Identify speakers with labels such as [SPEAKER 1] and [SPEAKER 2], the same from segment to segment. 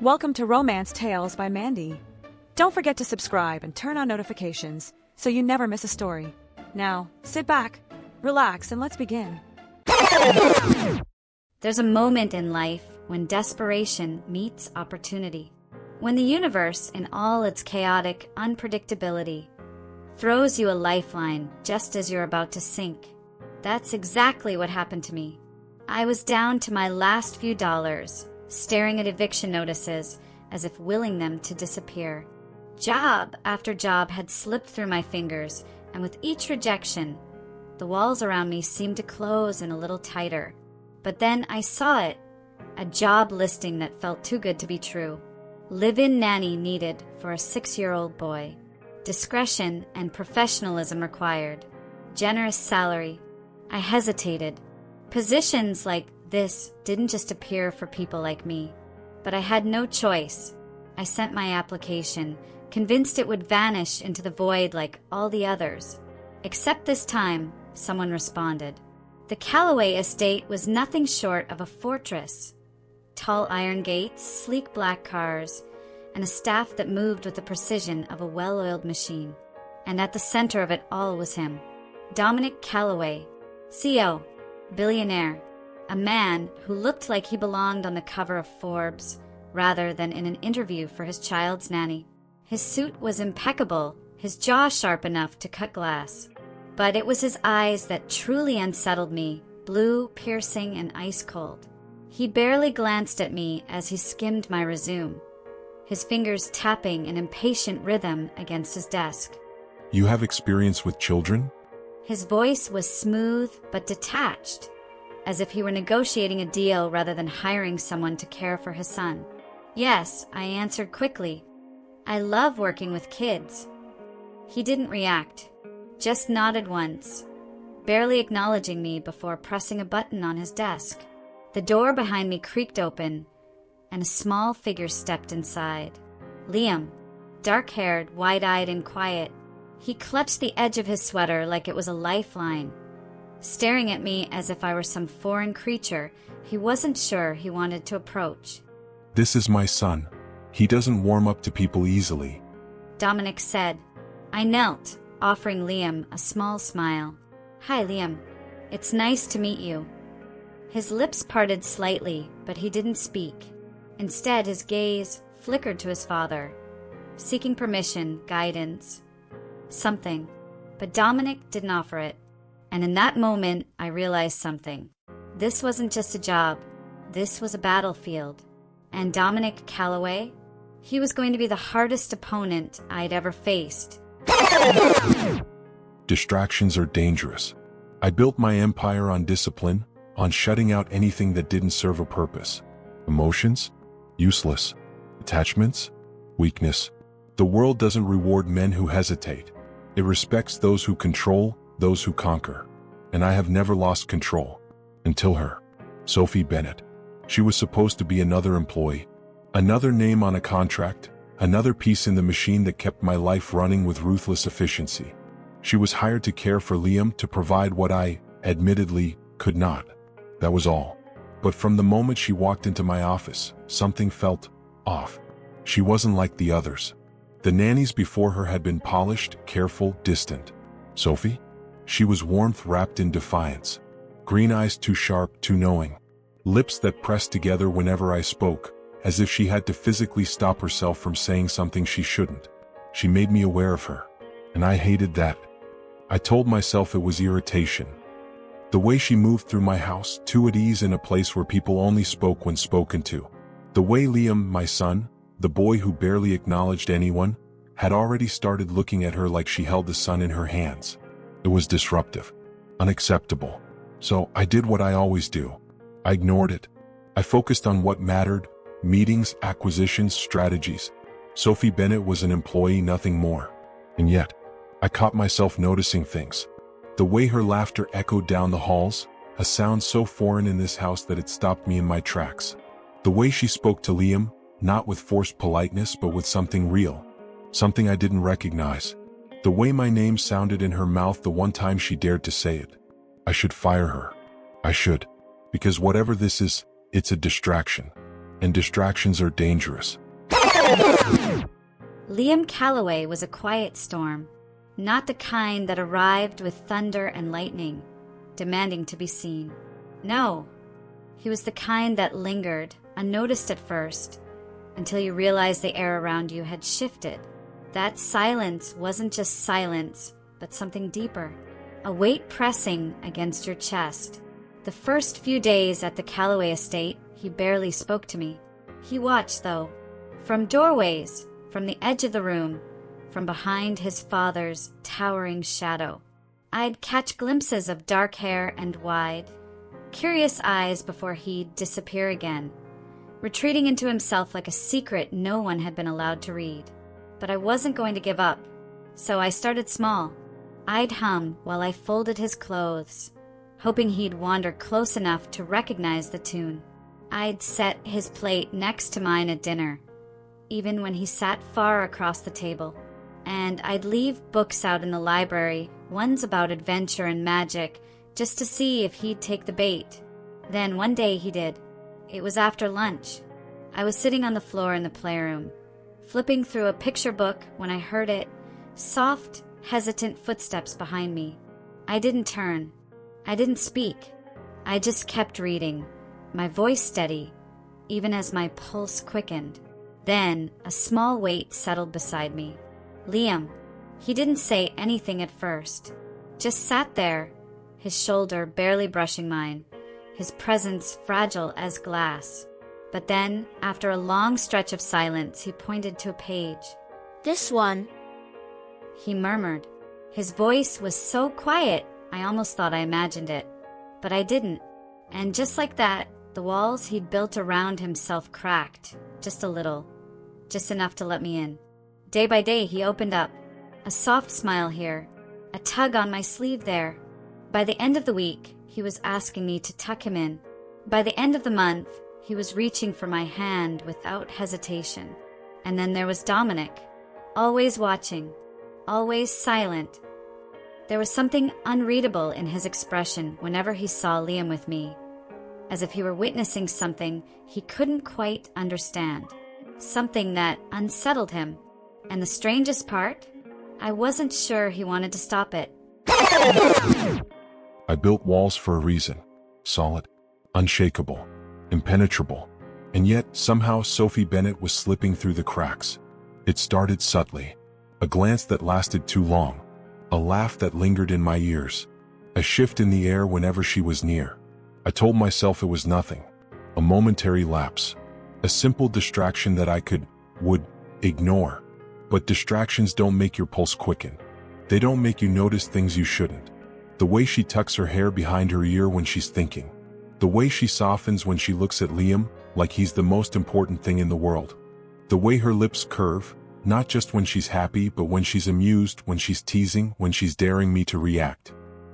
[SPEAKER 1] Welcome to Romance Tales by Mandy. Don't forget to subscribe and turn on notifications so you never miss a story. Now, sit back, relax, and let's begin.
[SPEAKER 2] There's a moment in life when desperation meets opportunity. When the universe, in all its chaotic unpredictability, throws you a lifeline just as you're about to sink. That's exactly what happened to me. I was down to my last few dollars, staring at eviction notices as if willing them to disappear. Job after job had slipped through my fingers, and with each rejection, the walls around me seemed to close in a little tighter. But then I saw it, a job listing that felt too good to be true. Live-in nanny needed for a 6-year-old boy. Discretion and professionalism required. Generous salary. I hesitated. Positions like this didn't just appear for people like me. But I had no choice. I sent my application, convinced it would vanish into the void like all the others. Except this time, someone responded. The Calloway estate was nothing short of a fortress. Tall iron gates, sleek black cars, and a staff that moved with the precision of a well-oiled machine. And at the center of it all was him. Dominic Calloway, CEO, Billionaire, a man who looked like he belonged on the cover of Forbes rather than in an interview for his child's nanny. His suit was impeccable, his jaw sharp enough to cut glass. But it was his eyes that truly unsettled me, blue, piercing, and ice-cold. He barely glanced at me as he skimmed my resume, his fingers tapping an impatient rhythm against his desk.
[SPEAKER 3] You have experience with children?
[SPEAKER 2] His voice was smooth but detached, as if he were negotiating a deal rather than hiring someone to care for his son. Yes, I answered quickly. I love working with kids. He didn't react, just nodded once, barely acknowledging me before pressing a button on his desk. The door behind me creaked open, and a small figure stepped inside. Liam, dark-haired, wide-eyed, and quiet. He clutched the edge of his sweater like it was a lifeline, staring at me as if I were some foreign creature he wasn't sure he wanted to approach.
[SPEAKER 3] This is my son. He doesn't warm up to people easily,
[SPEAKER 2] Dominic said. I knelt, offering Liam a small smile. Hi, Liam. It's nice to meet you. His lips parted slightly, but he didn't speak. Instead, his gaze flickered to his father, seeking permission, guidance, something. But Dominic didn't offer it. And in that moment, I realized something. This wasn't just a job. This was a battlefield. And Dominic Calloway, he was going to be the hardest opponent I'd ever faced.
[SPEAKER 3] Distractions are dangerous. I built my empire on discipline, on shutting out anything that didn't serve a purpose. Emotions? Useless. Attachments? Weakness. The world doesn't reward men who hesitate. It respects those who control, those who conquer. And I have never lost control. Until her. Sophie Bennett. She was supposed to be another employee. Another name on a contract. Another piece in the machine that kept my life running with ruthless efficiency. She was hired to care for Liam, to provide what I, admittedly, could not. That was all. But from the moment she walked into my office, something felt off. She wasn't like the others. The nannies before her had been polished, careful, distant. Sophie? She was warmth wrapped in defiance. Green eyes too sharp, too knowing. Lips that pressed together whenever I spoke, as if she had to physically stop herself from saying something she shouldn't. She made me aware of her. And I hated that. I told myself it was irritation. The way she moved through my house, too at ease in a place where people only spoke when spoken to. The way Liam, my son, the boy who barely acknowledged anyone, had already started looking at her like she held the sun in her hands. It was disruptive. Unacceptable. So I did what I always do. I ignored it. I focused on what mattered: meetings, acquisitions, strategies. Sophie Bennett was an employee, nothing more. And yet, I caught myself noticing things. The way her laughter echoed down the halls, a sound so foreign in this house that it stopped me in my tracks. The way she spoke to Liam, not with forced politeness but with something real. Something I didn't recognize. The way my name sounded in her mouth the one time she dared to say it. I should fire her. I should. Because whatever this is, it's a distraction. and distractions are dangerous.
[SPEAKER 2] Liam Calloway was a quiet storm, not the kind that arrived with thunder and lightning, demanding to be seen. No, he was the kind that lingered, unnoticed at first, until you realized the air around you had shifted. That silence wasn't just silence, but something deeper, a weight pressing against your chest. The first few days at the Calloway estate, he barely spoke to me. He watched, though, from doorways, from the edge of the room, from behind his father's towering shadow. I'd catch glimpses of dark hair and wide, curious eyes before he'd disappear again, retreating into himself like a secret no one had been allowed to read. But I wasn't going to give up, so I started small. I'd hum while I folded his clothes, hoping he'd wander close enough to recognize the tune. I'd set his plate next to mine at dinner, even when he sat far across the table. And I'd leave books out in the library, ones about adventure and magic, just to see if he'd take the bait. Then one day he did. It was after lunch. I was sitting on the floor in the playroom, flipping through a picture book when I heard it, soft, hesitant footsteps behind me. I didn't turn. I didn't speak. I just kept reading, my voice steady, even as my pulse quickened. Then a small weight settled beside me. Liam. He didn't say anything at first, just sat there, his shoulder barely brushing mine, his presence fragile as glass. But then, after a long stretch of silence, he pointed to a page.
[SPEAKER 4] "This one,"
[SPEAKER 2] he murmured. His voice was so quiet, I almost thought I imagined it. But I didn't. And just like that, the walls he'd built around himself cracked, just a little, just enough to let me in. Day by day, he opened up. A soft smile here, a tug on my sleeve there. By the end of the week, he was asking me to tuck him in. By the end of the month, he was reaching for my hand without hesitation. And then there was Dominic, always watching, always silent. There was something unreadable in his expression whenever he saw Liam with me, as if he were witnessing something he couldn't quite understand, something that unsettled him. And the strangest part, I wasn't sure he wanted to stop it.
[SPEAKER 3] I built walls for a reason. Solid, unshakable, impenetrable. And yet, somehow Sophie Bennett was slipping through the cracks. It started subtly. A glance that lasted too long. A laugh that lingered in my ears. A shift in the air whenever she was near. I told myself it was nothing. A momentary lapse. A simple distraction that would ignore. But distractions don't make your pulse quicken. They don't make you notice things you shouldn't. The way she tucks her hair behind her ear when she's thinking. The way she softens when she looks at Liam, like he's the most important thing in the world. The way her lips curve, not just when she's happy, but when she's amused, when she's teasing, when she's daring me to react.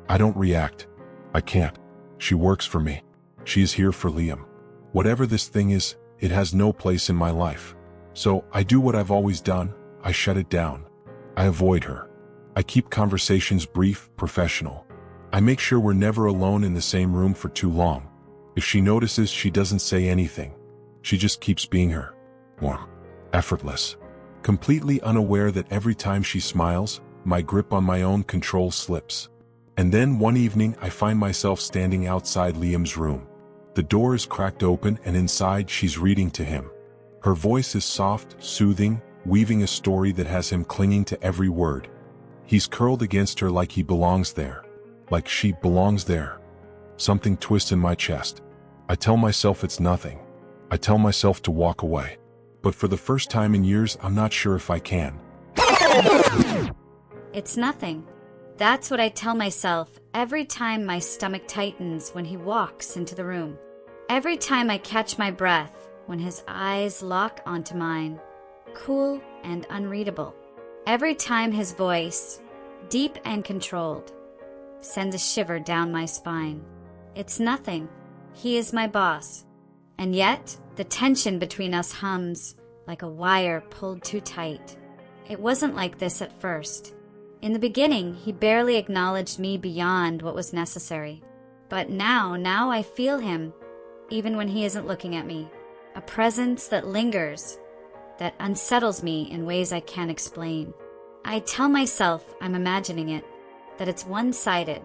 [SPEAKER 3] I don't react. I can't. She works for me. She is here for Liam. Whatever this thing is, it has no place in my life. So I do what I've always done. I shut it down. I avoid her. I keep conversations brief, professional. I make sure we're never alone in the same room for too long. If she notices, she doesn't say anything. She just keeps being her. Warm. Effortless. Completely unaware that every time she smiles, my grip on my own control slips. And then one evening I find myself standing outside Liam's room. The door is cracked open and inside she's reading to him. Her voice is soft, soothing, weaving a story that has him clinging to every word. He's curled against her like he belongs there. Like she belongs there. Something twists in my chest. I tell myself it's nothing. I tell myself to walk away. But for the first time in years, I'm not sure if I can.
[SPEAKER 2] It's nothing. That's what I tell myself every time my stomach tightens when he walks into the room. Every time I catch my breath when his eyes lock onto mine, cool and unreadable. Every time his voice, deep and controlled, sends a shiver down my spine. It's nothing. He is my boss. And yet, the tension between us hums like a wire pulled too tight. It wasn't like this at first. In the beginning, he barely acknowledged me beyond what was necessary. But now I feel him, even when he isn't looking at me. a presence that lingers, that unsettles me in ways I can't explain. I tell myself I'm imagining it, that it's one-sided,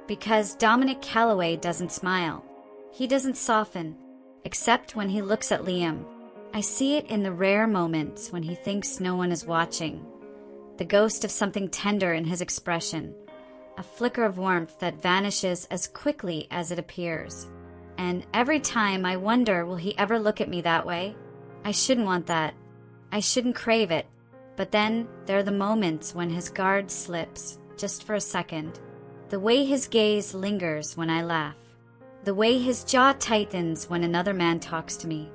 [SPEAKER 2] because Dominic Calloway doesn't smile. He doesn't soften, except when he looks at Liam. I see it in the rare moments when he thinks no one is watching, the ghost of something tender in his expression, a flicker of warmth that vanishes as quickly as it appears. And every time I wonder, will he ever look at me that way? I shouldn't want that. I shouldn't crave it. But then there are the moments when his guard slips, just for a second. The way his gaze lingers when I laugh. The way his jaw tightens when another man talks to me.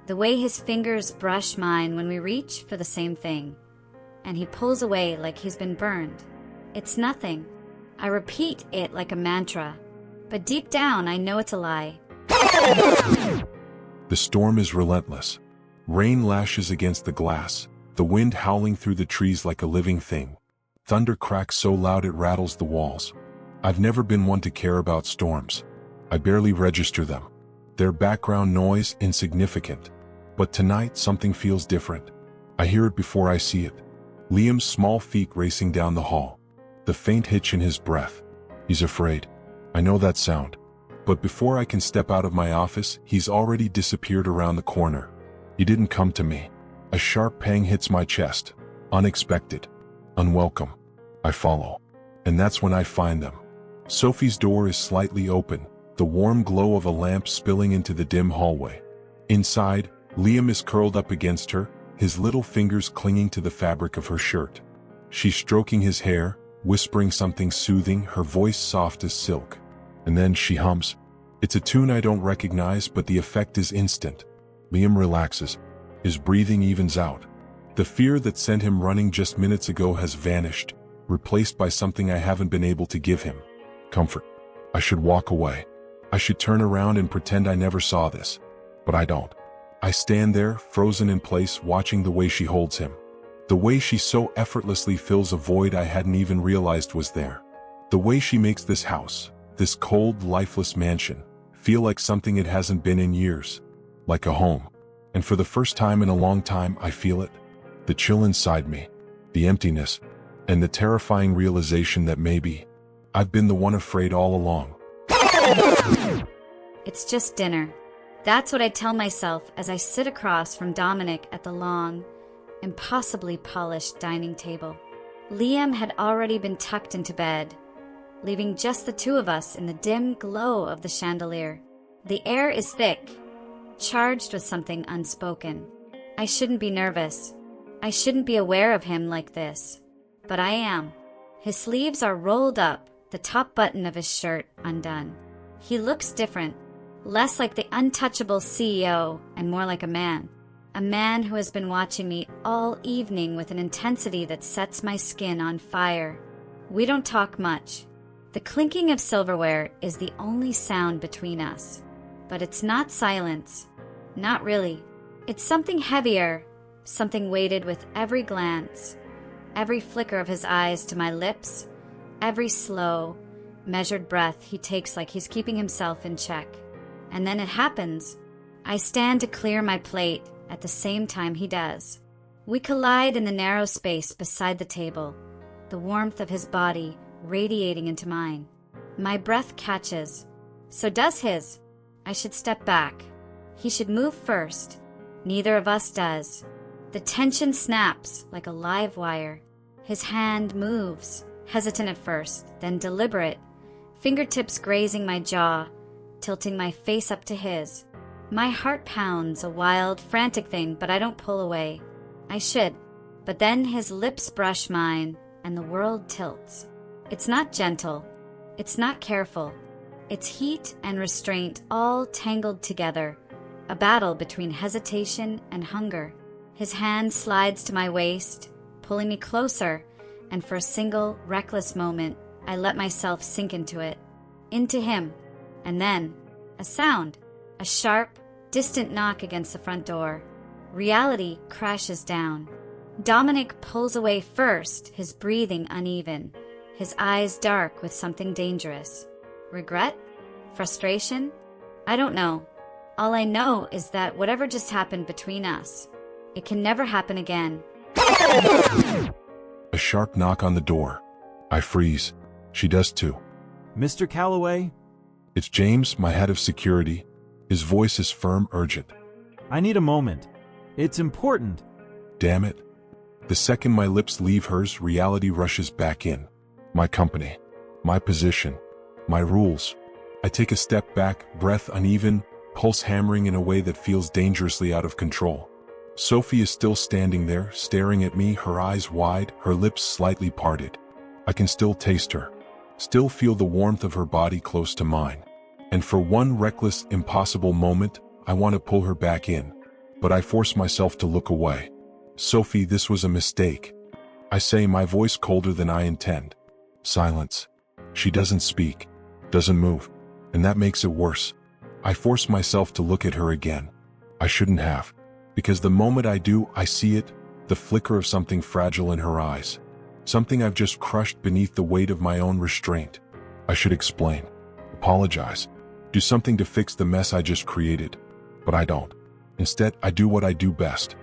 [SPEAKER 2] The way his fingers brush mine when we reach for the same thing. And he pulls away like he's been burned. It's nothing. I repeat it like a mantra. But deep down, I know it's a lie.
[SPEAKER 3] The storm is relentless. Rain lashes against the glass, the wind howling through the trees like a living thing. Thunder cracks so loud it rattles the walls. I've never been one to care about storms. I barely register them. Their background noise insignificant. But tonight something feels different. I hear it before I see it. Liam's small feet racing down the hall. The faint hitch in his breath. He's afraid. I know that sound. But before I can step out of my office, he's already disappeared around the corner. He didn't come to me. A sharp pang hits my chest. Unexpected. Unwelcome. I follow. And that's when I find them. Sophie's door is slightly open, the warm glow of a lamp spilling into the dim hallway. Inside, Liam is curled up against her, his little fingers clinging to the fabric of her shirt. She's stroking his hair, whispering something soothing, her voice soft as silk. And then she hums. It's a tune I don't recognize, but the effect is instant. Liam relaxes. His breathing evens out. The fear that sent him running just minutes ago has vanished, replaced by something I haven't been able to give him. Comfort. I should walk away. I should turn around and pretend I never saw this. But I don't. I stand there, frozen in place, watching the way she holds him. The way she so effortlessly fills a void I hadn't even realized was there. The way she makes this house, this cold, lifeless mansion, feel like something it hasn't been in years. Like a home. And for the first time in a long time, I feel it. The chill inside me. The emptiness. And the terrifying realization that maybe I've been the one afraid all along.
[SPEAKER 2] It's just dinner. That's what I tell myself as I sit across from Dominic at the long, impossibly polished dining table. Liam had already been tucked into bed, leaving just the two of us in the dim glow of the chandelier. The air is thick, charged with something unspoken. I shouldn't be nervous. I shouldn't be aware of him like this. But I am. His sleeves are rolled up, the top button of his shirt undone. He looks different, less like the untouchable CEO and more like a man who has been watching me all evening with an intensity that sets my skin on fire. We don't talk much. The clinking of silverware is the only sound between us. But it's not silence. Not really. It's something heavier, something weighted with every glance, every flicker of his eyes to my lips, every slow, measured breath he takes like he's keeping himself in check. And then it happens. I stand to clear my plate at the same time he does. We collide in the narrow space beside the table, the warmth of his body radiating into mine. My breath catches. So does his. I should step back. He should move first. Neither of us does. The tension snaps like a live wire. His hand moves, hesitant at first, then deliberate, fingertips grazing my jaw, tilting my face up to his. My heart pounds, a wild, frantic thing, but I don't pull away. I should. But then his lips brush mine, and the world tilts. It's not gentle. It's not careful. It's heat and restraint all tangled together, a battle between hesitation and hunger. His hand slides to my waist, pulling me closer, and for a single, reckless moment, I let myself sink into it, into him. And then, a sound, a sharp, distant knock against the front door. Reality crashes down. Dominic pulls away first, his breathing uneven, his eyes dark with something dangerous. Regret? Frustration? I don't know. All I know is that whatever just happened between us, it can never happen again.
[SPEAKER 3] A sharp knock on the door. I freeze. She does too.
[SPEAKER 4] Mr. Calloway?
[SPEAKER 3] It's James, my head of security. His voice is firm, urgent.
[SPEAKER 4] I need a moment. It's important.
[SPEAKER 3] Damn it. The second my lips leave hers, reality rushes back in. My company. My position. My rules. I take a step back, breath uneven, pulse hammering in a way that feels dangerously out of control. Sophie is still standing there, staring at me, her eyes wide, her lips slightly parted. I can still taste her. Still feel the warmth of her body close to mine. And for one reckless, impossible moment, I want to pull her back in. But I force myself to look away. Sophie, this was a mistake. I say, my voice colder than I intend. Silence. She doesn't speak. Doesn't move. And that makes it worse. I force myself to look at her again. I shouldn't have. Because the moment I do, I see it, the flicker of something fragile in her eyes. Something I've just crushed beneath the weight of my own restraint. I should explain. Apologize. Do something to fix the mess I just created. But I don't. Instead, I do what I do best.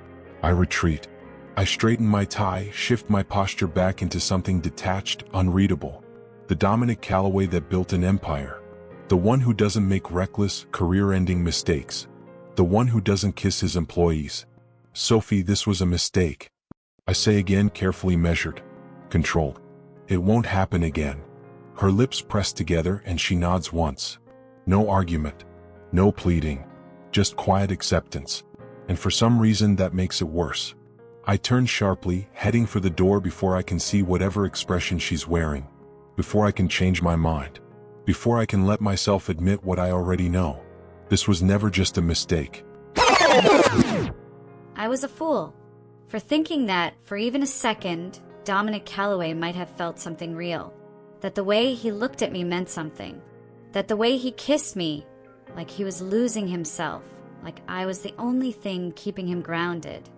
[SPEAKER 3] I retreat. I straighten my tie, shift my posture back into something detached, unreadable. The Dominic Calloway that built an empire. The one who doesn't make reckless, career-ending mistakes. The one who doesn't kiss his employees. Sophie, this was a mistake. I say again, carefully measured. Controlled. It won't happen again. Her lips press together and she nods once. No argument. No pleading. Just quiet acceptance. And for some reason that makes it worse. I turn sharply, heading for the door before I can see whatever expression she's wearing. Before I can change my mind. Before I can let myself admit what I already know. This was never just a mistake.
[SPEAKER 2] I was a fool for thinking that, for even a second, Dominic Calloway might have felt something real. That the way he looked at me meant something. That the way he kissed me, like he was losing himself, like I was the only thing keeping him grounded,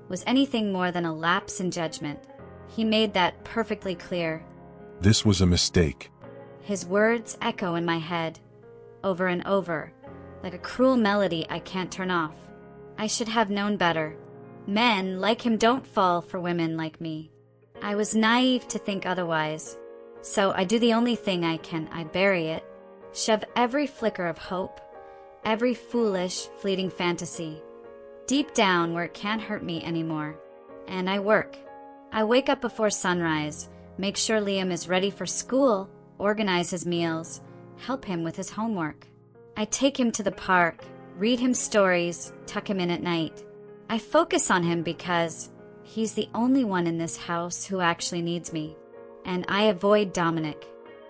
[SPEAKER 2] was anything more than a lapse in judgment. He made that perfectly clear.
[SPEAKER 3] This was a mistake.
[SPEAKER 2] His words echo in my head, over and over, like a cruel melody I can't turn off. I should have known better. Men like him don't fall for women like me. I was naive to think otherwise. So I do the only thing I can. I bury it. Shove every flicker of hope, every foolish, fleeting fantasy, deep down where it can't hurt me anymore. And I work. I wake up before sunrise, make sure Liam is ready for school, organize his meals, help him with his homework. I take him to the park, read him stories, tuck him in at night. I focus on him because he's the only one in this house who actually needs me. And I avoid Dominic.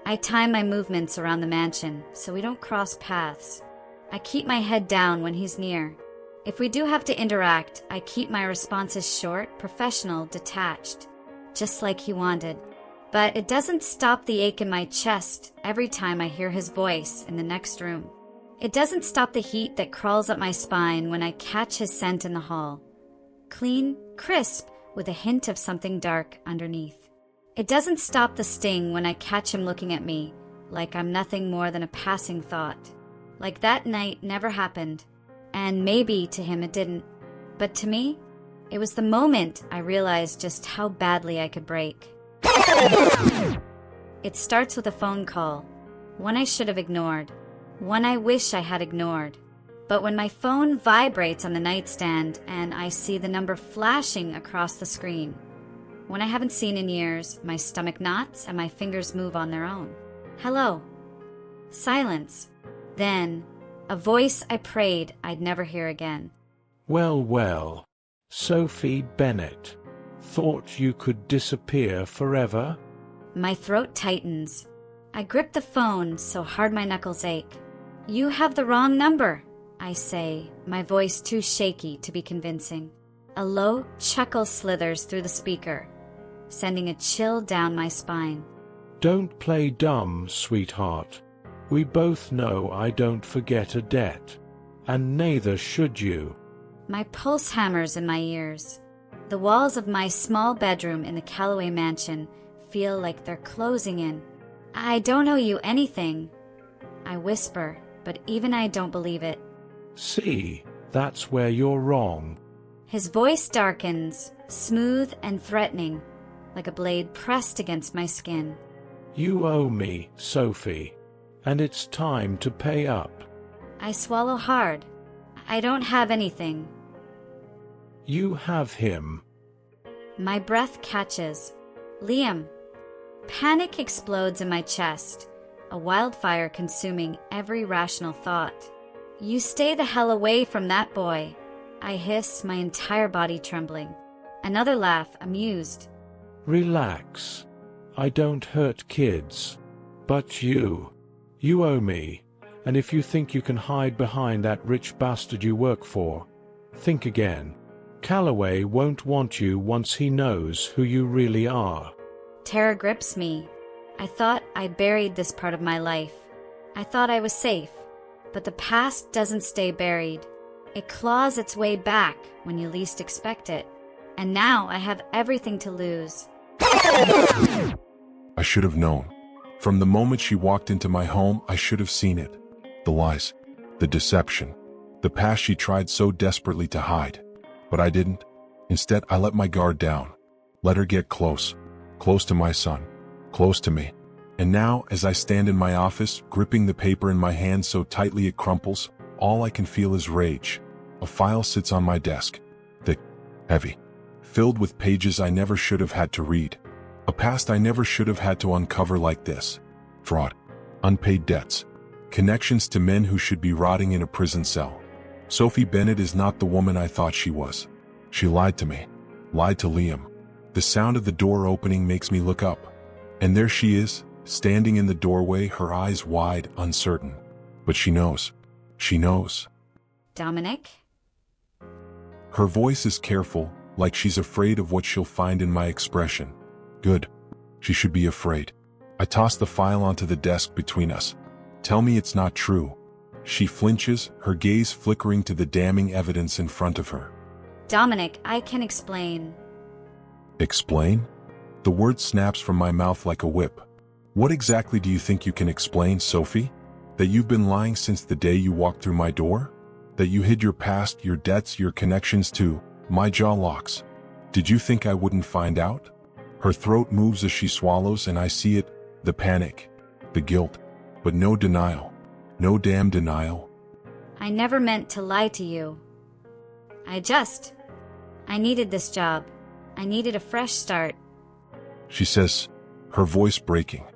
[SPEAKER 2] I time my movements around the mansion so we don't cross paths. I keep my head down when he's near. If we do have to interact, I keep my responses short, professional, detached, just like he wanted. But it doesn't stop the ache in my chest every time I hear his voice in the next room. It doesn't stop the heat that crawls up my spine when I catch his scent in the hall. Clean, crisp, with a hint of something dark underneath. It doesn't stop the sting when I catch him looking at me, like I'm nothing more than a passing thought. Like that night never happened. And maybe to him it didn't. But to me, it was the moment I realized just how badly I could break. It starts with a phone call. One I should have ignored. One I wish I had ignored. But when my phone vibrates on the nightstand and I see the number flashing across the screen, when I haven't seen in years, my stomach knots and my fingers move on their own. Hello. Silence. Then, a voice I prayed I'd never hear again.
[SPEAKER 5] Well, well, Sophie Bennett. Thought you could disappear forever?
[SPEAKER 2] My throat tightens. I grip the phone so hard my knuckles ache. You have the wrong number, I say, my voice too shaky to be convincing. A low chuckle slithers through the speaker, sending a chill down my spine.
[SPEAKER 5] Don't play dumb, sweetheart. We both know I don't forget a debt, and neither should you.
[SPEAKER 2] My pulse hammers in my ears. The walls of my small bedroom in the Calloway mansion feel like they're closing in. I don't owe you anything, I whisper, but even I don't believe it.
[SPEAKER 5] See, that's where you're wrong.
[SPEAKER 2] His voice darkens, smooth and threatening, like a blade pressed against my skin.
[SPEAKER 5] You owe me, Sophie, and it's time to pay up.
[SPEAKER 2] I swallow hard. I don't have anything.
[SPEAKER 5] You have him.
[SPEAKER 2] My breath catches. Liam. Panic explodes in my chest, a wildfire consuming every rational thought. You stay the hell away from that boy. I hiss, my entire body trembling. Another laugh, amused.
[SPEAKER 5] Relax. I don't hurt kids. But you owe me, and if you think you can hide behind that rich bastard you work for, think again. Calloway won't want you once he knows who you really are.
[SPEAKER 2] Terror grips me. I thought I'd buried this part of my life. I thought I was safe. But the past doesn't stay buried. It claws its way back when you least expect it. And now I have everything to lose.
[SPEAKER 3] I should have known. From the moment she walked into my home, I should have seen it. The lies, the deception, the past she tried so desperately to hide. But I didn't. Instead, I let my guard down. Let her get close to my son, close to me. And now, as I stand in my office, gripping the paper in my hand so tightly it crumples, all I can feel is rage. A file sits on my desk, thick, heavy, filled with pages I never should have had to read. A past I never should have had to uncover like this. Fraud, unpaid debts, connections to men who should be rotting in a prison cell. Sophie Bennett is not the woman I thought she was. She lied to me, lied to Liam. The sound of the door opening makes me look up. And there she is, standing in the doorway, her eyes wide, uncertain. But she knows. She knows.
[SPEAKER 2] Dominic?
[SPEAKER 3] Her voice is careful, like she's afraid of what she'll find in my expression. Good. She should be afraid. I toss the file onto the desk between us. Tell me it's not true. She flinches, her gaze flickering to the damning evidence in front of her.
[SPEAKER 2] Dominic, I can explain.
[SPEAKER 3] Explain? The word snaps from my mouth like a whip. What exactly do you think you can explain, Sophie? That you've been lying since the day you walked through my door? That you hid your past, your debts, your connections too? My jaw locks. Did you think I wouldn't find out? Her throat moves as she swallows, and I see it, the panic, the guilt, but no denial. No damn denial.
[SPEAKER 2] I never meant to lie to you. I needed this job. I needed a fresh start.
[SPEAKER 3] She says, her voice breaking.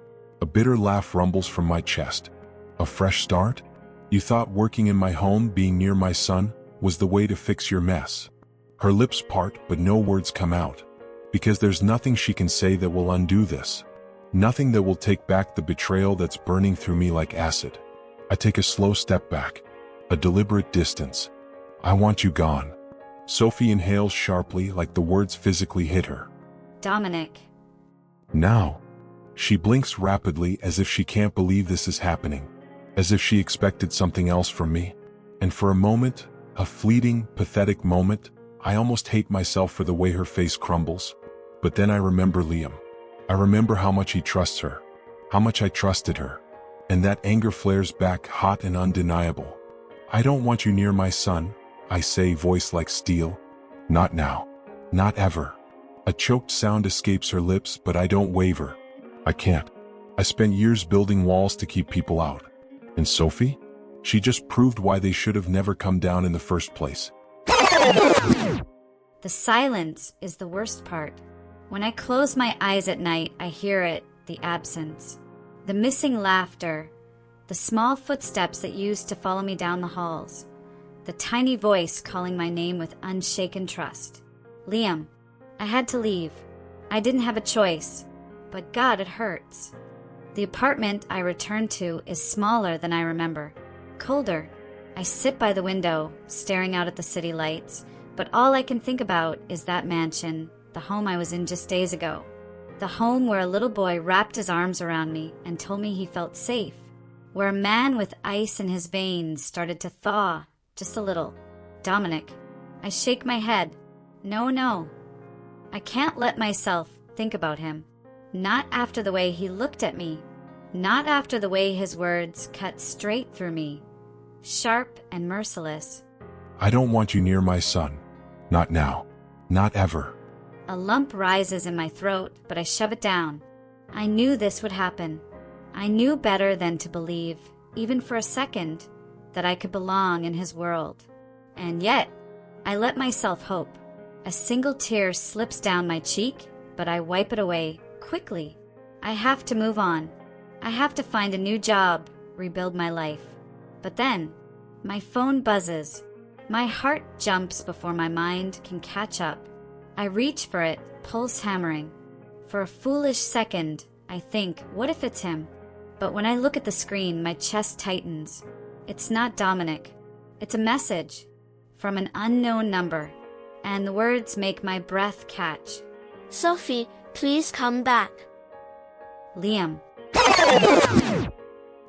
[SPEAKER 3] A bitter laugh rumbles from my chest. A fresh start? You thought working in my home, being near my son, was the way to fix your mess. Her lips part, but no words come out. Because there's nothing she can say that will undo this. Nothing that will take back the betrayal that's burning through me like acid. I take a slow step back. A deliberate distance. I want you gone. Sophie inhales sharply, like the words physically hit her.
[SPEAKER 2] Dominic.
[SPEAKER 3] Now. She blinks rapidly, as if she can't believe this is happening. As if she expected something else from me. And for a moment, a fleeting, pathetic moment, I almost hate myself for the way her face crumbles. But then I remember Liam. I remember how much he trusts her. How much I trusted her. And that anger flares back, hot and undeniable. I don't want you near my son, I say, voice like steel. Not now. Not ever. A choked sound escapes her lips, but I don't waver. I can't. I spent years building walls to keep people out. And Sophie? She just proved why they should have never come down in the first place.
[SPEAKER 2] The silence is the worst part. When I close my eyes at night, I hear it, the absence. The missing laughter. The small footsteps that used to follow me down the halls. The tiny voice calling my name with unshaken trust. Liam. I had to leave. I didn't have a choice. But God, it hurts. The apartment I returned to is smaller than I remember. Colder. I sit by the window, staring out at the city lights, but all I can think about is that mansion, the home I was in just days ago. The home where a little boy wrapped his arms around me and told me he felt safe. Where a man with ice in his veins started to thaw, just a little. Dominic. I shake my head. No. I can't let myself think about him. Not after the way he looked at me. Not after the way his words cut straight through me. sharp and merciless.
[SPEAKER 3] I don't want you near my son. Not now. Not ever.
[SPEAKER 2] A lump rises in my throat, but I shove it down. I knew this would happen. I knew better than to believe, even for a second, that I could belong in his world. And yet, I let myself hope. A single tear slips down my cheek, but I wipe it away quickly. I have to move on. I have to find a new job, rebuild my life. But then, my phone buzzes. My heart jumps before my mind can catch up. I reach for it, pulse hammering. For a foolish second, I think, what if it's him? But when I look at the screen, my chest tightens. It's not Dominic. It's a message from an unknown number, and the words make my breath catch.
[SPEAKER 6] Sophie, please come back.
[SPEAKER 2] Liam.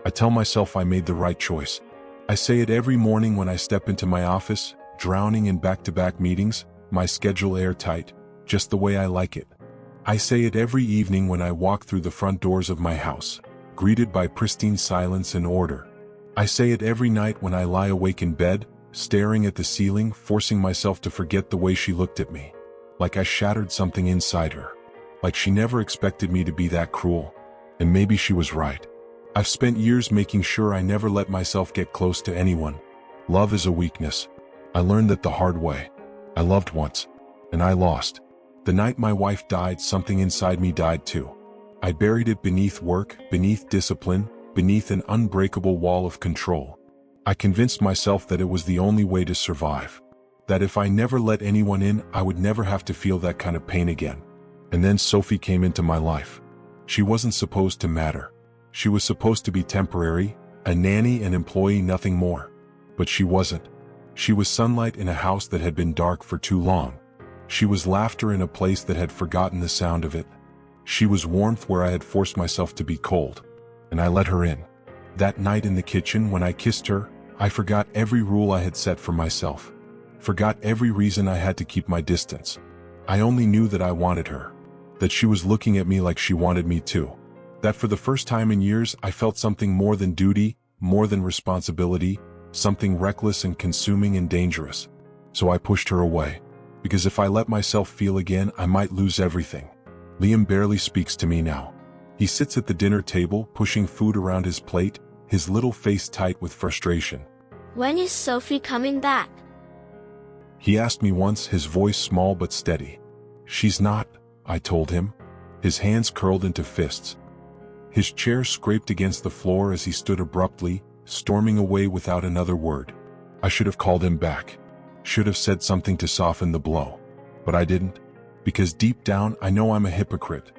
[SPEAKER 3] I tell myself I made the right choice. I say it every morning when I step into my office, drowning in back-to-back meetings, my schedule airtight, just the way I like it. I say it every evening when I walk through the front doors of my house, greeted by pristine silence and order. I say it every night when I lie awake in bed, staring at the ceiling, forcing myself to forget the way she looked at me. Like I shattered something inside her. Like she never expected me to be that cruel. And maybe she was right. I've spent years making sure I never let myself get close to anyone. Love is a weakness. I learned that the hard way. I loved once, and I lost. The night my wife died, something inside me died too. I buried it beneath work, beneath discipline, beneath an unbreakable wall of control. I convinced myself that it was the only way to survive. That if I never let anyone in, I would never have to feel that kind of pain again. And then Sophie came into my life. She wasn't supposed to matter. She was supposed to be temporary, a nanny, an employee, nothing more. But she wasn't. She was sunlight in a house that had been dark for too long. She was laughter in a place that had forgotten the sound of it. She was warmth where I had forced myself to be cold. And I let her in. That night in the kitchen when I kissed her, I forgot every rule I had set for myself. Forgot every reason I had to keep my distance. I only knew that I wanted her. That she was looking at me like she wanted me too. That for the first time in years I felt something more than duty, more than responsibility, something reckless and consuming and dangerous. So I pushed her away. Because if I let myself feel again, I might lose everything. Liam barely speaks to me now. He sits at the dinner table, pushing food around his plate, his little face tight with frustration.
[SPEAKER 6] When is Sophie coming back?
[SPEAKER 3] He asked me once, his voice small but steady. She's not, I told him. His hands curled into fists. His chair scraped against the floor as he stood abruptly, storming away without another word. I should have called him back. Should have said something to soften the blow. But I didn't. Because deep down, I know I'm a hypocrite.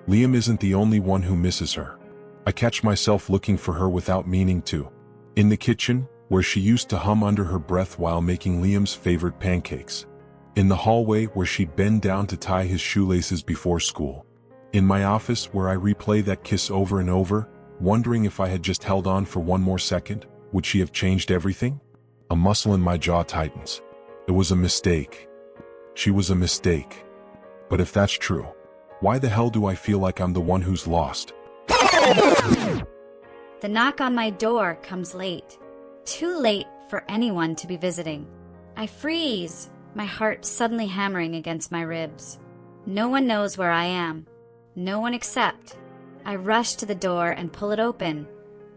[SPEAKER 3] Liam isn't the only one who misses her. I catch myself looking for her without meaning to. In the kitchen, where she used to hum under her breath while making Liam's favorite pancakes. In the hallway where she'd bend down to tie his shoelaces before school. In my office where I replay that kiss over and over, wondering if I had just held on for one more second, would she have changed everything? A muscle in my jaw tightens. It was a mistake. She was a mistake. But if that's true, why the hell do I feel like I'm the one who's lost?
[SPEAKER 2] The knock on my door comes late. Too late for anyone to be visiting. I freeze, my heart suddenly hammering against my ribs. No one knows where I am. No one except. I rush to the door and pull it open,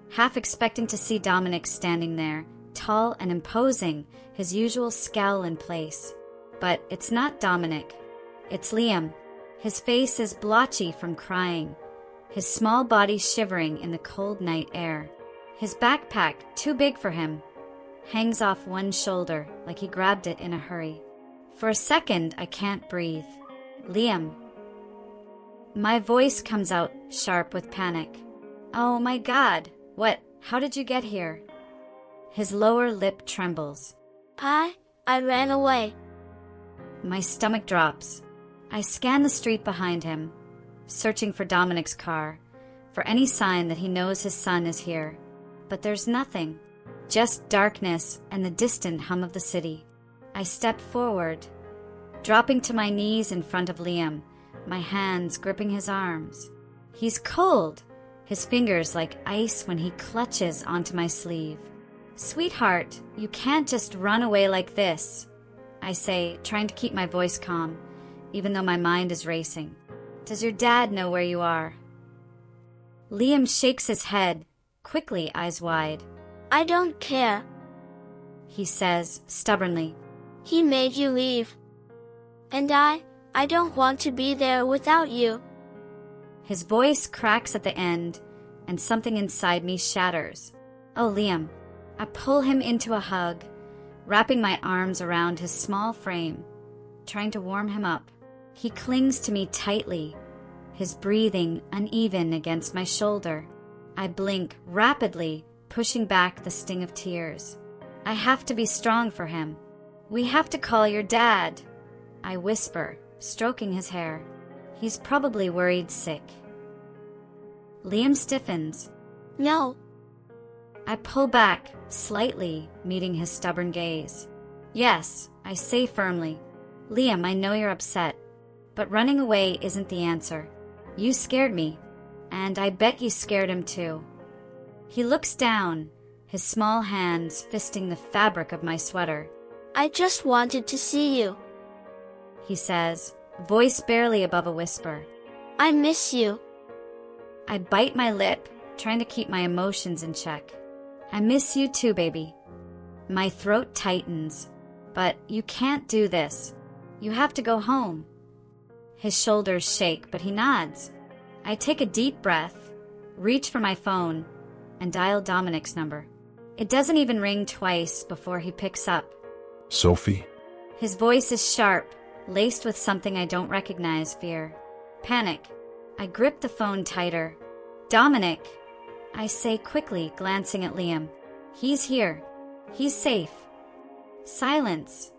[SPEAKER 2] half expecting to see Dominic standing there, tall and imposing, his usual scowl in place. But it's not Dominic. It's Liam. His face is blotchy from crying, his small body shivering in the cold night air. His backpack, too big for him, hangs off one shoulder like he grabbed it in a hurry. For a second, I can't breathe. Liam. My voice comes out sharp with panic. Oh my God, what? How did you get here? His lower lip trembles.
[SPEAKER 6] I ran away.
[SPEAKER 2] My stomach drops. I scan the street behind him, searching for Dominic's car, for any sign that he knows his son is here. But there's nothing, just darkness and the distant hum of the city. I step forward, dropping to my knees in front of Liam, my hands gripping his arms. He's cold, his fingers like ice when he clutches onto my sleeve. Sweetheart, you can't just run away like this, I say, trying to keep my voice calm, even though my mind is racing. Does your dad know where you are? Liam shakes his head, quickly, eyes wide.
[SPEAKER 6] I don't care.
[SPEAKER 2] He says, stubbornly.
[SPEAKER 6] He made you leave. And I don't want to be there without you.
[SPEAKER 2] His voice cracks at the end, and something inside me shatters. Oh, Liam. I pull him into a hug, wrapping my arms around his small frame, trying to warm him up. He clings to me tightly, his breathing uneven against my shoulder. I blink rapidly, pushing back the sting of tears. I have to be strong for him. We have to call your dad, I whisper, stroking his hair. He's probably worried sick. Liam stiffens.
[SPEAKER 6] No.
[SPEAKER 2] I pull back, slightly, meeting his stubborn gaze. Yes, I say firmly. Liam, I know you're upset, but running away isn't the answer. You scared me, and I bet you scared him too. He looks down, his small hands fisting the fabric of my sweater.
[SPEAKER 6] I just wanted to see you,
[SPEAKER 2] he says, voice barely above a whisper.
[SPEAKER 6] I miss you.
[SPEAKER 2] I bite my lip, trying to keep my emotions in check. I miss you too, baby. My throat tightens. But you can't do this. You have to go home. His shoulders shake, but he nods. I take a deep breath, reach for my phone, and dial Dominic's number. It doesn't even ring twice before he picks up.
[SPEAKER 3] Sophie?
[SPEAKER 2] His voice is sharp, laced with something I don't recognize, fear. Panic. I grip the phone tighter. Dominic, I say quickly, glancing at Liam. He's here. He's safe. Silence.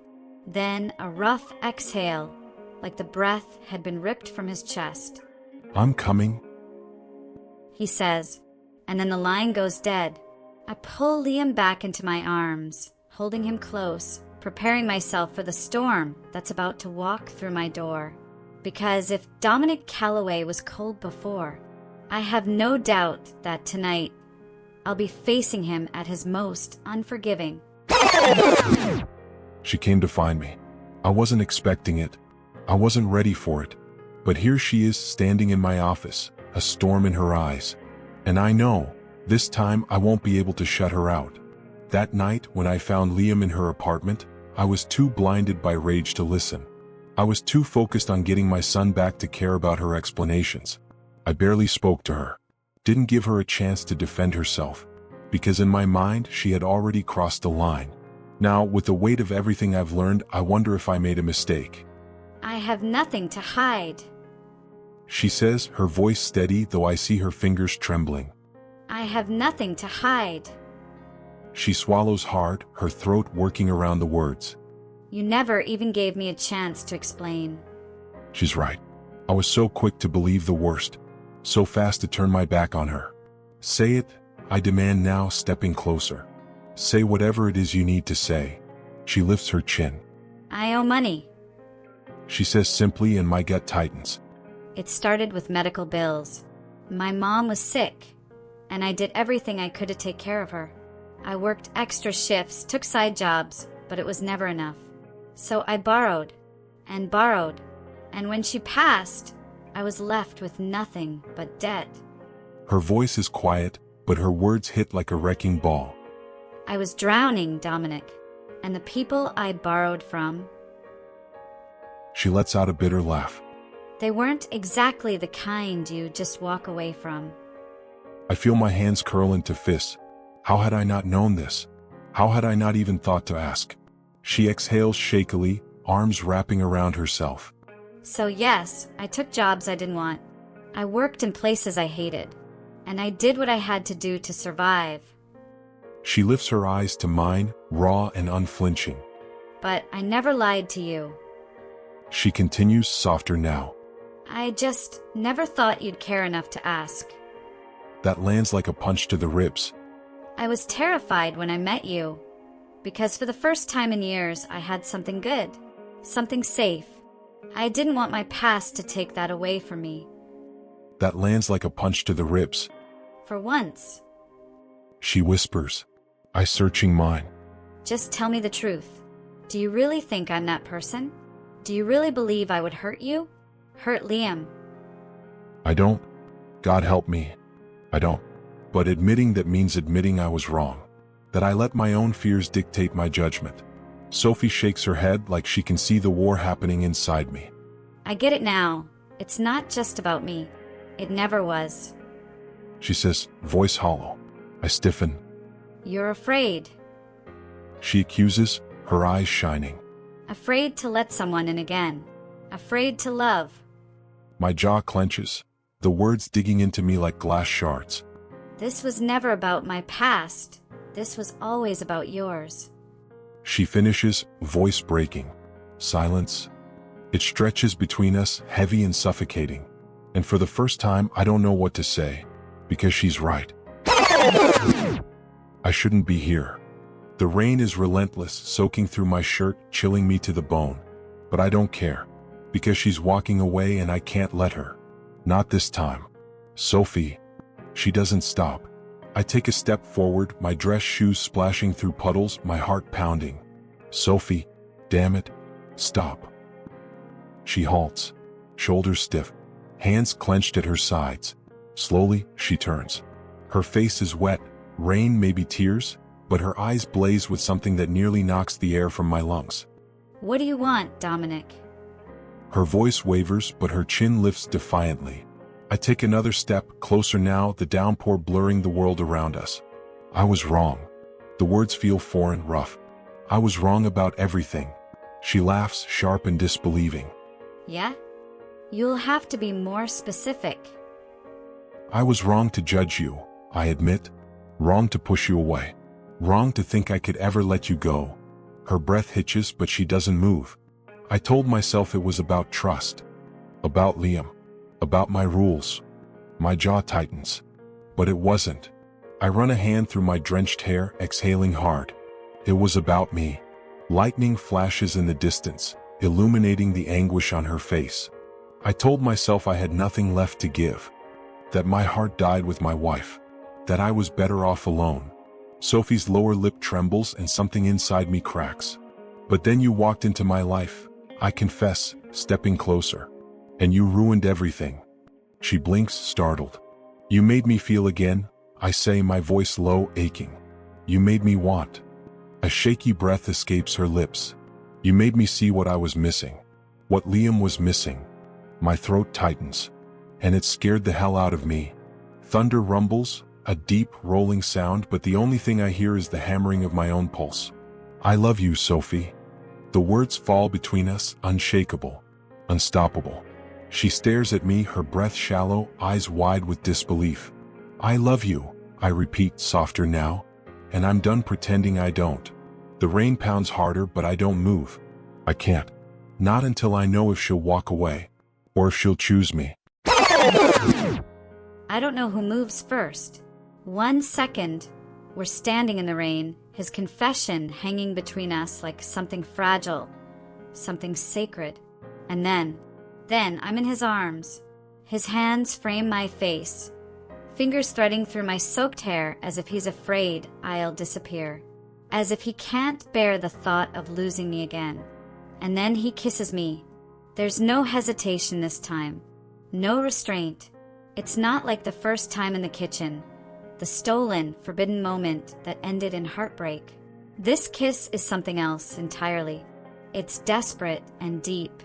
[SPEAKER 2] Then a rough exhale, like the breath had been ripped from his chest.
[SPEAKER 3] I'm coming,
[SPEAKER 2] he says, and then the line goes dead. I pull Liam back into my arms, holding him close, preparing myself for the storm that's about to walk through my door. Because if Dominic Calloway was cold before, I have no doubt that tonight I'll be facing him at his most unforgiving.
[SPEAKER 3] She came to find me. I wasn't expecting it. I wasn't ready for it. But here she is standing in my office, a storm in her eyes. And I know, this time I won't be able to shut her out. That night when I found Liam in her apartment, I was too blinded by rage to listen. I was too focused on getting my son back to care about her explanations. I barely spoke to her. Didn't give her a chance to defend herself. Because in my mind, she had already crossed the line. Now, with the weight of everything I've learned, I wonder if I made a mistake.
[SPEAKER 2] I have nothing to hide,
[SPEAKER 3] she says, her voice steady, though I see her fingers trembling.
[SPEAKER 2] I have nothing to hide.
[SPEAKER 3] She swallows hard, her throat working around the words.
[SPEAKER 2] You never even gave me a chance to explain.
[SPEAKER 3] She's right. I was so quick to believe the worst, so fast to turn my back on her. Say it, I demand now, stepping closer. Say whatever it is you need to say. She lifts her chin.
[SPEAKER 2] I owe money,
[SPEAKER 3] she says simply, and my gut tightens.
[SPEAKER 2] It started with medical bills. My mom was sick, and I did everything I could to take care of her. I worked extra shifts, took side jobs, but it was never enough. So I borrowed, and when she passed, I was left with nothing but debt.
[SPEAKER 3] Her voice is quiet, but her words hit like a wrecking ball.
[SPEAKER 2] I was drowning, Dominic, and the people I borrowed from...
[SPEAKER 3] She lets out a bitter laugh.
[SPEAKER 2] They weren't exactly the kind you just walk away from.
[SPEAKER 3] I feel my hands curl into fists. How had I not known this? How had I not even thought to ask? She exhales shakily, arms wrapping around herself.
[SPEAKER 2] So yes, I took jobs I didn't want. I worked in places I hated. And I did what I had to do to survive.
[SPEAKER 3] She lifts her eyes to mine, raw and unflinching.
[SPEAKER 2] But I never lied to you.
[SPEAKER 3] She continues, softer now.
[SPEAKER 2] I just never thought you'd care enough to ask.
[SPEAKER 3] That lands like a punch to the ribs.
[SPEAKER 2] I was terrified when I met you. Because for the first time in years, I had something good. Something safe. I didn't want my past to take that away from me.
[SPEAKER 3] That lands like a punch to the ribs.
[SPEAKER 2] For once.
[SPEAKER 3] She whispers. I searching mine.
[SPEAKER 2] Just tell me the truth. Do you really think I'm that person? Do you really believe I would hurt you? Hurt Liam?
[SPEAKER 3] I don't. God help me. I don't. But admitting that means admitting I was wrong. That I let my own fears dictate my judgment. Sophie shakes her head like she can see the war happening inside me.
[SPEAKER 2] I get it now. It's not just about me. It never was.
[SPEAKER 3] She says, voice hollow. I stiffen.
[SPEAKER 2] You're afraid.
[SPEAKER 3] She accuses, her eyes shining.
[SPEAKER 2] Afraid to let someone in again. Afraid to love.
[SPEAKER 3] My jaw clenches, the words digging into me like glass shards.
[SPEAKER 2] This was never about my past. This was always about yours.
[SPEAKER 3] She finishes, voice breaking. Silence. It stretches between us, heavy and suffocating. And for the first time, I don't know what to say, because she's right. I shouldn't be here. The rain is relentless, soaking through my shirt, chilling me to the bone. But I don't care, because she's walking away and I can't let her. Not this time. Sophie. She doesn't stop. I take a step forward, my dress shoes splashing through puddles, my heart pounding. Sophie, damn it, stop. She halts, shoulders stiff, hands clenched at her sides. Slowly, she turns. Her face is wet, rain, maybe tears, but her eyes blaze with something that nearly knocks the air from my lungs.
[SPEAKER 2] What do you want, Dominic?
[SPEAKER 3] Her voice wavers, but her chin lifts defiantly. I take another step, closer now, the downpour blurring the world around us. I was wrong. The words feel foreign, rough. I was wrong about everything. She laughs, sharp and disbelieving.
[SPEAKER 2] Yeah? You'll have to be more specific.
[SPEAKER 3] I was wrong to judge you, I admit. Wrong to push you away. Wrong to think I could ever let you go. Her breath hitches, but she doesn't move. I told myself it was about trust. About Liam. About my rules. My jaw tightens. But it wasn't. I run a hand through my drenched hair, exhaling hard. It was about me. Lightning flashes in the distance, illuminating the anguish on her face. I told myself I had nothing left to give. That my heart died with my wife. That I was better off alone. Sophie's lower lip trembles and something inside me cracks. But then you walked into my life, I confess, stepping closer. And you ruined everything. She blinks, startled. You made me feel again, I say, my voice low, aching. You made me want. A shaky breath escapes her lips. You made me see what I was missing. What Liam was missing. My throat tightens. And it scared the hell out of me. Thunder rumbles, a deep, rolling sound, but the only thing I hear is the hammering of my own pulse. I love you, Sophie. The words fall between us, unshakable, unstoppable. She stares at me, her breath shallow, eyes wide with disbelief. I love you, I repeat, softer now. And I'm done pretending I don't. The rain pounds harder, but I don't move. I can't. Not until I know if she'll walk away. Or if she'll choose me.
[SPEAKER 2] I don't know who moves first. 1 second, we're standing in the rain, his confession hanging between us like something fragile, something sacred. And then I'm in his arms. His hands frame my face, fingers threading through my soaked hair as if he's afraid I'll disappear, as if he can't bear the thought of losing me again. And then he kisses me. There's no hesitation this time, no restraint. It's not like the first time in the kitchen, the stolen, forbidden moment that ended in heartbreak. This kiss is something else entirely. It's desperate and deep.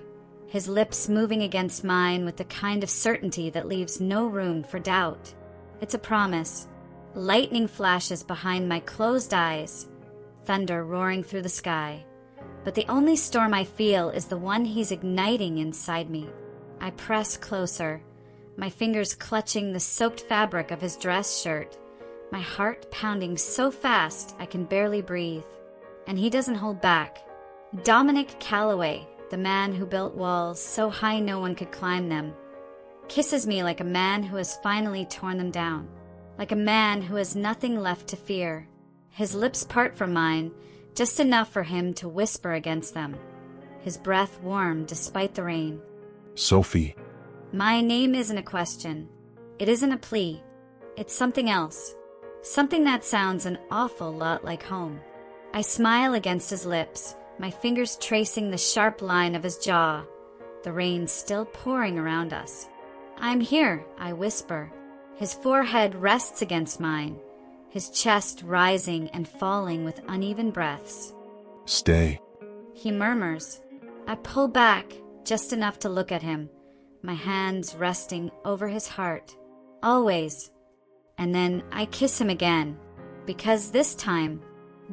[SPEAKER 2] His lips moving against mine with the kind of certainty that leaves no room for doubt. It's a promise. Lightning flashes behind my closed eyes, thunder roaring through the sky. But the only storm I feel is the one he's igniting inside me. I press closer, my fingers clutching the soaked fabric of his dress shirt, my heart pounding so fast I can barely breathe. And he doesn't hold back. Dominic Calloway, the man who built walls so high no one could climb them, kisses me like a man who has finally torn them down, like a man who has nothing left to fear. His lips part from mine, just enough for him to whisper against them, his breath warm despite the rain.
[SPEAKER 3] Sophie.
[SPEAKER 2] My name isn't a question. It isn't a plea. It's something else. Something that sounds an awful lot like home. I smile against his lips, my fingers tracing the sharp line of his jaw. The rain still pouring around us. "I'm here," I whisper. His forehead rests against mine, his chest rising and falling with uneven breaths.
[SPEAKER 3] "Stay,"
[SPEAKER 2] he murmurs. I pull back, just enough to look at him, my hands resting over his heart. "Always." And then I kiss him again, because this time,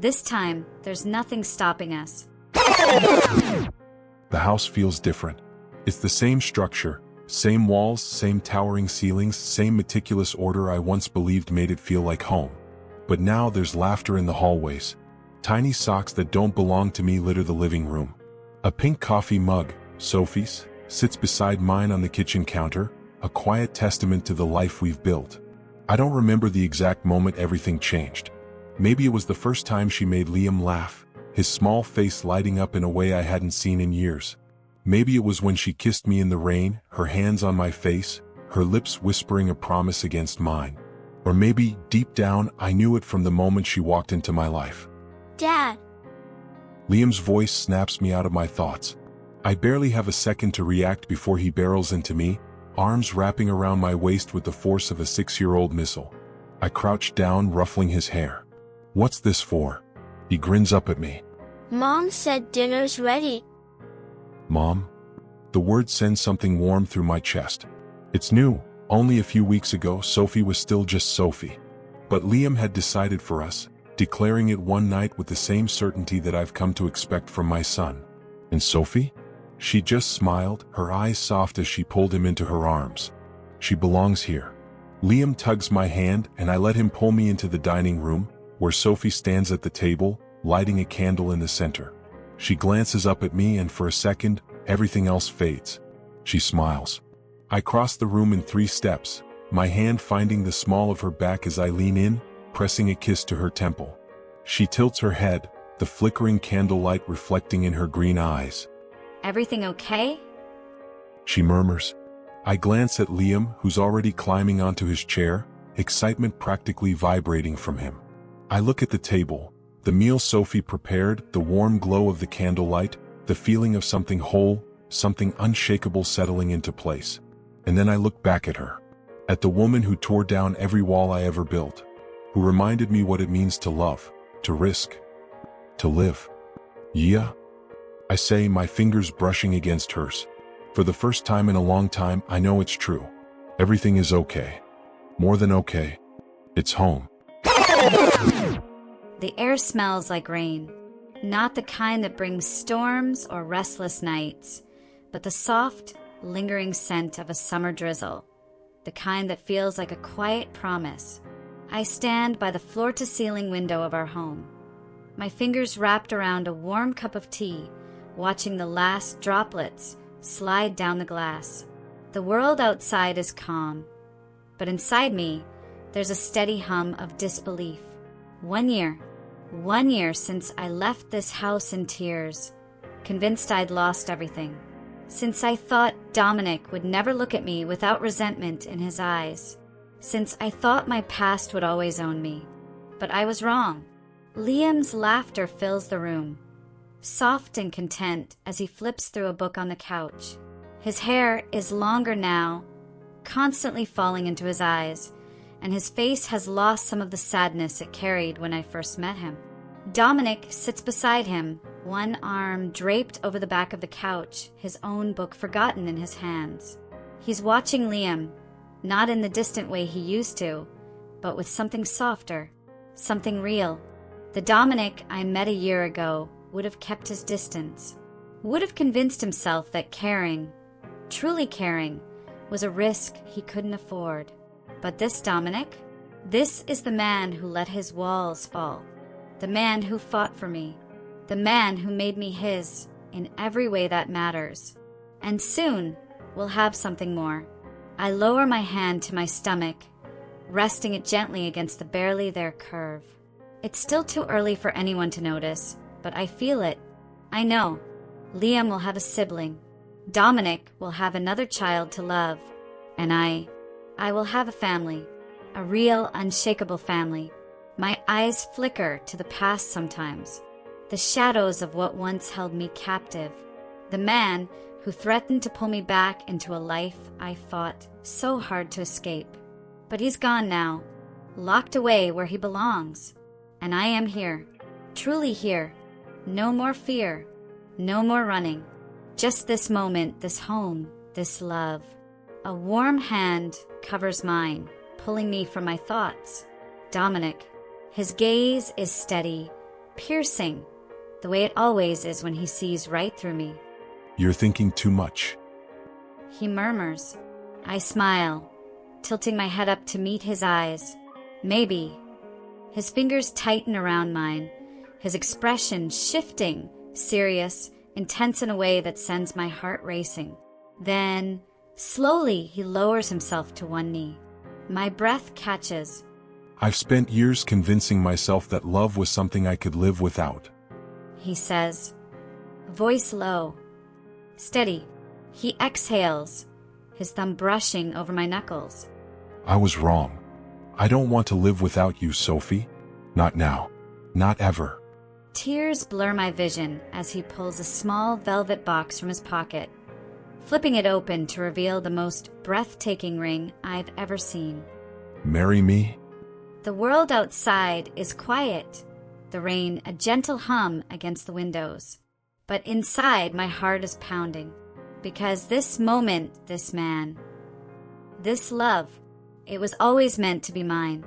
[SPEAKER 2] there's nothing stopping us.
[SPEAKER 3] The house feels different. It's the same structure, same walls, same towering ceilings, same meticulous order I once believed made it feel like home. But now there's laughter in the hallways. Tiny socks that don't belong to me litter the living room. A pink coffee mug, Sophie's, sits beside mine on the kitchen counter, a quiet testament to the life we've built. I don't remember the exact moment everything changed. Maybe it was the first time she made Liam laugh, his small face lighting up in a way I hadn't seen in years. Maybe it was when she kissed me in the rain, her hands on my face, her lips whispering a promise against mine. Or maybe, deep down, I knew it from the moment she walked into my life.
[SPEAKER 6] Dad.
[SPEAKER 3] Liam's voice snaps me out of my thoughts. I barely have a second to react before he barrels into me, arms wrapping around my waist with the force of a 6-year-old missile. I crouch down, ruffling his hair. "What's this for?" He grins up at me.
[SPEAKER 6] Mom said dinner's ready.
[SPEAKER 3] "Mom?" The word sends something warm through my chest. It's new. Only a few weeks ago, Sophie was still just Sophie. But Liam had decided for us, declaring it one night with the same certainty that I've come to expect from my son. And Sophie? She just smiled, her eyes soft as she pulled him into her arms. She belongs here. Liam tugs my hand and I let him pull me into the dining room, where Sophie stands at the table, lighting a candle in the center. She glances up at me and for a second, everything else fades. She smiles. I cross the room in 3 steps, my hand finding the small of her back as I lean in, pressing a kiss to her temple. She tilts her head, the flickering candlelight reflecting in her green eyes.
[SPEAKER 2] "Everything okay?"
[SPEAKER 3] she murmurs. I glance at Liam, who's already climbing onto his chair, excitement practically vibrating from him. I look at the table, the meal Sophie prepared, the warm glow of the candlelight, the feeling of something whole, something unshakable settling into place. And then I look back at her. At the woman who tore down every wall I ever built, who reminded me what it means to love, to risk, to live. "Yeah?" I say, my fingers brushing against hers. For the first time in a long time, I know it's true. Everything is okay. More than okay. It's home.
[SPEAKER 2] The air smells like rain. Not the kind that brings storms or restless nights, but the soft, lingering scent of a summer drizzle. The kind that feels like a quiet promise. I stand by the floor-to-ceiling window of our home, my fingers wrapped around a warm cup of tea, watching the last droplets slide down the glass. The world outside is calm, but inside me, there's a steady hum of disbelief. 1 year since I left this house in tears, convinced I'd lost everything. Since I thought Dominic would never look at me without resentment in his eyes. Since I thought my past would always own me. But I was wrong. Liam's laughter fills the room, soft and content as he flips through a book on the couch. His hair is longer now, constantly falling into his eyes, and his face has lost some of the sadness it carried when I first met him. Dominic sits beside him, one arm draped over the back of the couch, his own book forgotten in his hands. He's watching Liam, not in the distant way he used to, but with something softer, something real. The Dominic I met a year ago would have kept his distance, would have convinced himself that caring, truly caring, was a risk he couldn't afford. But this Dominic, this is the man who let his walls fall, the man who fought for me, the man who made me his in every way that matters. And soon we'll have something more. I lower my hand to my stomach, resting it gently against the barely there curve. It's still too early for anyone to notice, but I feel it. I know. Liam will have a sibling. Dominic will have another child to love. And I will have a family. A real, unshakable family. My eyes flicker to the past sometimes, the shadows of what once held me captive, the man who threatened to pull me back into a life I fought so hard to escape. But he's gone now, locked away where he belongs. And I am here, truly here. No more fear, no more running. Just this moment, this home, this love. A warm hand covers mine, pulling me from my thoughts. Dominic, his gaze is steady, piercing, the way it always is when he sees right through me.
[SPEAKER 3] You're thinking too much.
[SPEAKER 2] He murmurs. I smile, tilting my head up to meet his eyes. Maybe. His fingers tighten around mine, his expression shifting, serious, intense in a way that sends my heart racing. Then, slowly, he lowers himself to one knee. My breath catches.
[SPEAKER 3] I've spent years convincing myself that love was something I could live without.
[SPEAKER 2] He says, voice low. Steady. He exhales, his thumb brushing over my knuckles.
[SPEAKER 3] I was wrong. I don't want to live without you, Sophie. Not now. Not ever.
[SPEAKER 2] Tears blur my vision as he pulls a small velvet box from his pocket, flipping it open to reveal the most breathtaking ring I've ever seen.
[SPEAKER 3] Marry me?
[SPEAKER 2] The world outside is quiet, the rain a gentle hum against the windows. But inside my heart is pounding, because this moment, this man, this love, it was always meant to be mine.